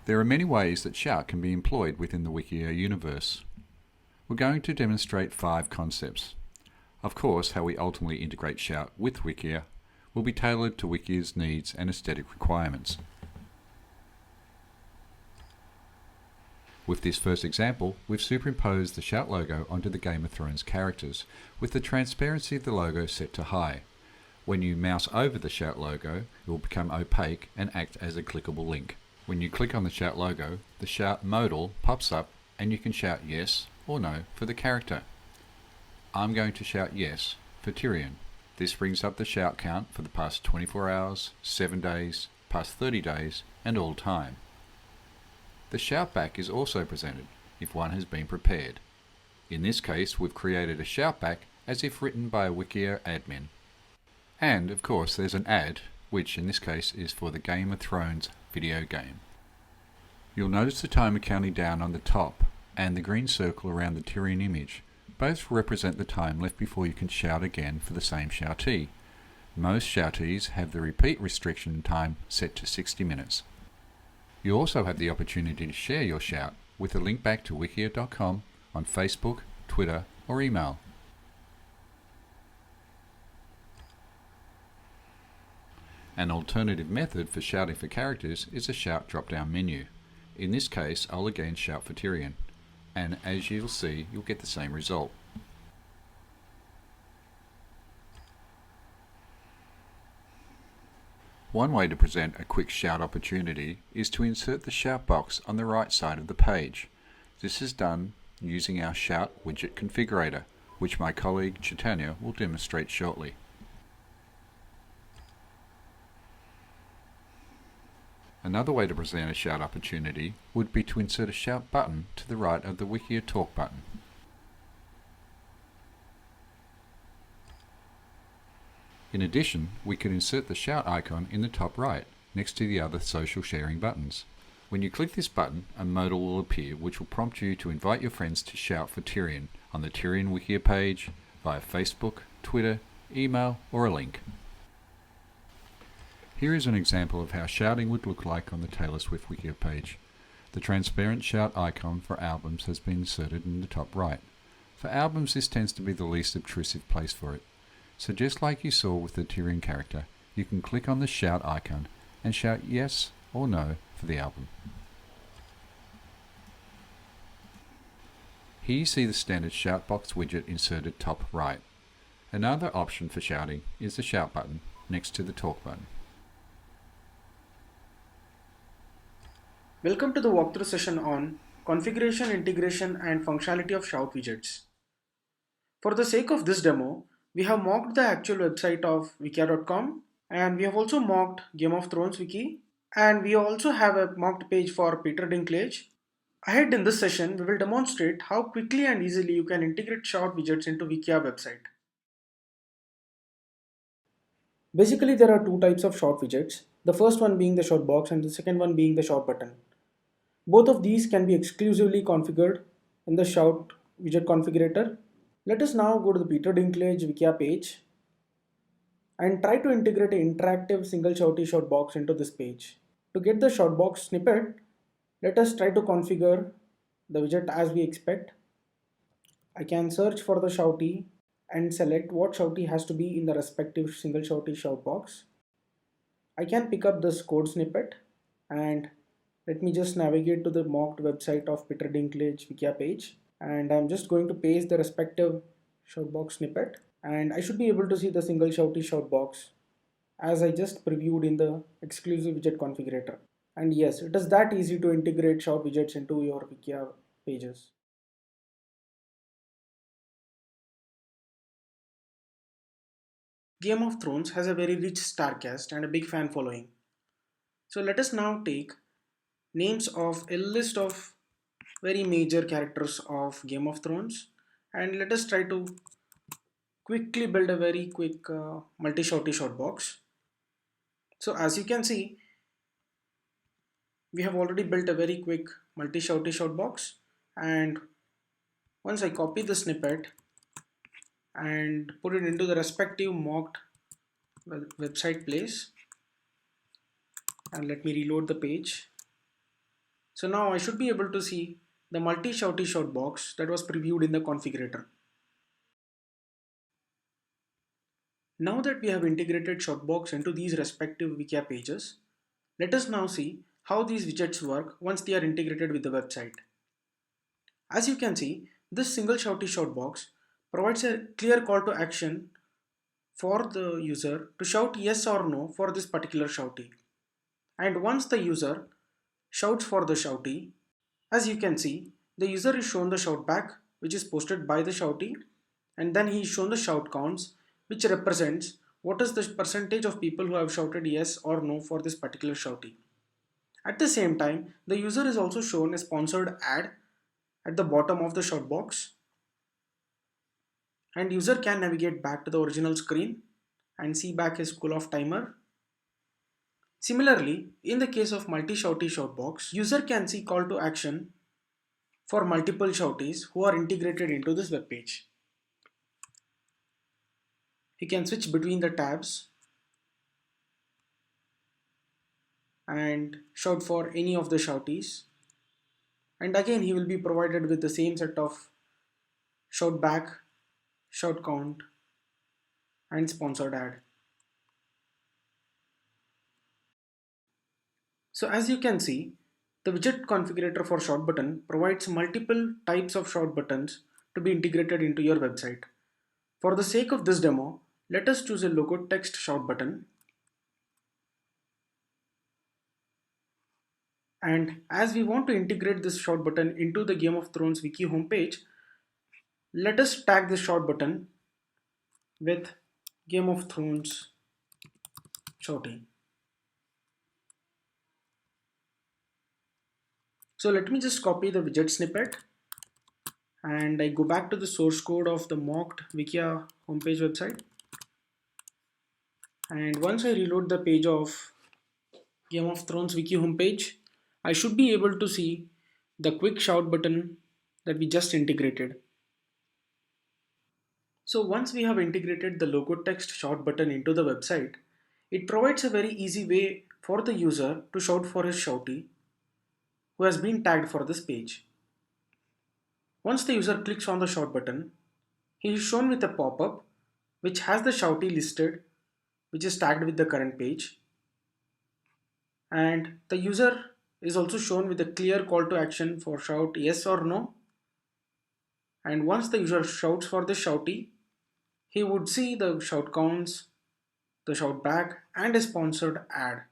There are many ways that Showt can be employed within the Wikia universe. We're going to demonstrate 5 concepts. Of course, how we ultimately integrate Showt with Wikia will be tailored to Wikia's needs and aesthetic requirements. With this first example, we've superimposed the Showt logo onto the Game of Thrones characters, with the transparency of the logo set to high. When you mouse over the Showt logo, it will become opaque and act as a clickable link. When you click on the Showt logo, the Showt modal pops up and you can shout yes or no for the character. I'm going to shout yes for Tyrion. This brings up the Showt count for the past 24 hours, 7 days, past 30 days, and all time. The ShowtBack is also presented if one has been prepared. In this case, we've created a ShowtBack as if written by a Wikia admin. And of course there's an ad, which in this case is for the Game of Thrones video game. You'll notice the timer counting down on the top and the green circle around the Tyrion image. Both represent the time left before you can shout again for the same shoutee. Most shoutees have the repeat restriction time set to 60 minutes. You also have the opportunity to share your shout with a link back to wikia.com on Facebook, Twitter or email. An alternative method for shouting for characters is a shout drop-down menu. In this case, I'll again shout for Tyrion, and as you'll see, you'll get the same result. One way to present a quick shout opportunity is to insert the shout box on the right side of the page. This is done using our Shout widget configurator, which my colleague Chaitanya will demonstrate shortly. Another way to present a shout opportunity would be to insert a shout button to the right of the Wikia talk button. In addition, we can insert the shout icon in the top right, next to the other social sharing buttons. When you click this button, a modal will appear which will prompt you to invite your friends to shout for Tyrion on the Tyrion Wikia page, via Facebook, Twitter, email or a link. Here is an example of how shouting would look like on the Taylor Swift Wikia page. The transparent shout icon for albums has been inserted in the top right. For albums, this tends to be the least obtrusive place for it. So just like you saw with the Tyrion character, you can click on the shout icon and shout yes or no for the album. Here you see the standard shout box widget inserted top right. Another option for shouting is the shout button next to the talk button. Welcome to the walkthrough session on configuration, integration and functionality of Showt widgets. For the sake of this demo, we have mocked the actual website of wikia.com and we have also mocked Game of Thrones wiki, and we also have a mocked page for Peter Dinklage. Ahead in this session, we will demonstrate how quickly and easily you can integrate Showt widgets into Wikia website. Basically, there are two types of Showt widgets, the first one being the Showt box and the second one being the Showt button. Both of these can be exclusively configured in the Showt widget configurator. Let us now go to the Peter Dinklage Wikia page and try to integrate an interactive single shouty Showt box into this page. To get the Showt box snippet, let us try to configure the widget as we expect. I can search for the shouty and select what shouty has to be in the respective single shouty Showt box. I can pick up this code snippet and let me just navigate to the mocked website of Peter Dinklage Wikia page, and I'm just going to paste the respective Showt box snippet, and I should be able to see the single shouty Showt box as I just previewed in the exclusive widget configurator. And yes, it is that easy to integrate Showt widgets into your Wikia pages. Game of Thrones has a very rich star cast and a big fan following. So let us now take names of a list of very major characters of Game of Thrones and let us try to quickly build a very quick multi-shouty Showt box. So as you can see, we have already built a very quick multi-shouty Showt box, and once I copy the snippet and put it into the respective mocked website place, and let me reload the page. So now I should be able to see the multi-shouty shout box that was previewed in the configurator. Now that we have integrated Shoutbox into these respective Wikia pages, let us now see how these widgets work once they are integrated with the website. As you can see, this single shouty shoutbox provides a clear call to action for the user to shout yes or no for this particular shouty. And once the user shouts for the shouty, as you can see, the user is shown the shout back which is posted by the shouty, and then he is shown the shout counts which represents what is the percentage of people who have shouted yes or no for this particular shouty. At the same time, the user is also shown a sponsored ad at the bottom of the shout box, and user can navigate back to the original screen and see back his cool off timer. Similarly, in the case of multi-shouty shoutbox, user can see call to action for multiple shouties who are integrated into this web page. He can switch between the tabs and shout for any of the shouties. And again, he will be provided with the same set of shout back, shout count, and sponsored ad. So as you can see, the widget configurator for shout button provides multiple types of shout buttons to be integrated into your website. For the sake of this demo, let us choose a logo text shout button. And as we want to integrate this shout button into the Game of Thrones wiki homepage, let us tag this shout button with Game of Thrones shouting. So let me just copy the widget snippet and I go back to the source code of the mocked Wikia homepage website. And once I reload the page of Game of Thrones wiki homepage, I should be able to see the quick shout button that we just integrated. So once we have integrated the logo text shout button into the website, it provides a very easy way for the user to shout for his shouty who has been tagged for this page. Once the user clicks on the shout button, he is shown with a pop-up which has the shouty listed, which is tagged with the current page. And the user is also shown with a clear call to action for shout yes or no. And once the user shouts for the shouty, he would see the shout counts, the shout back, and a sponsored ad.